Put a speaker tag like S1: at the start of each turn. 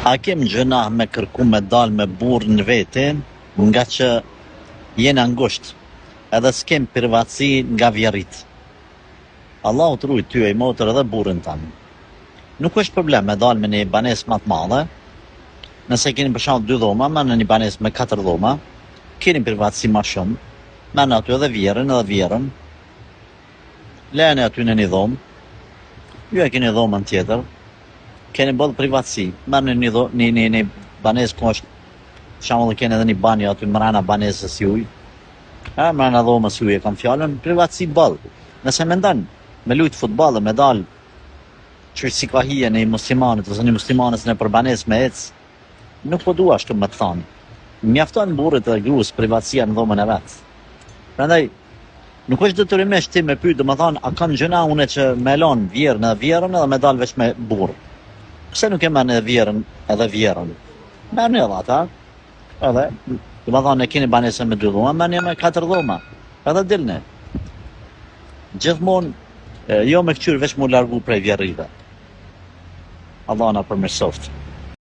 S1: A kem gjëna me kërku me dal me burr në vete, nga që jena ngusht, edhe s'kem privatësi nga vjerit. Allahu të rujt ty e motër edhe burrin tanë. Nuk është problem me dal me një banes më të madhe, nëse keni për shembull 2 dhoma, me në një banes me 4 dhoma, keni privatësi më shumë, me në aty edhe vjerën, lejeni aty në një dhomë, ju e keni dhomën tjetër, keni bëllë privatësi, merë një banes ku është, shembull keni edhe një banjë aty mrena banesës juj, mrena dhomës juj e kam fjallën, privatësi bëllë. Nëse me ndanë me lujtë futballë, me dalë që si ka hije në i muslimanit, ose një muslimanës në për banesë me ecë, nuk po dua ashtu me të thanë. Mjafton burrit dhe gruas privatësia në dhomën e vetë. Prandaj, nuk është detyrimisht ti me pyet, domethënë, a kanë gjëna une që me lon vjerën edhe me dal veç me burr. Pse nuk e merrni edhe vjerën? Merrni edhe ata. Edhe, domethënë, e keni banesën me 2 dhoma, merrni me 4 dhoma. Edhe dilni. Gjithmonë, jo me këqyr veç mu largu prej vjerrive. Allah na përmirësoft.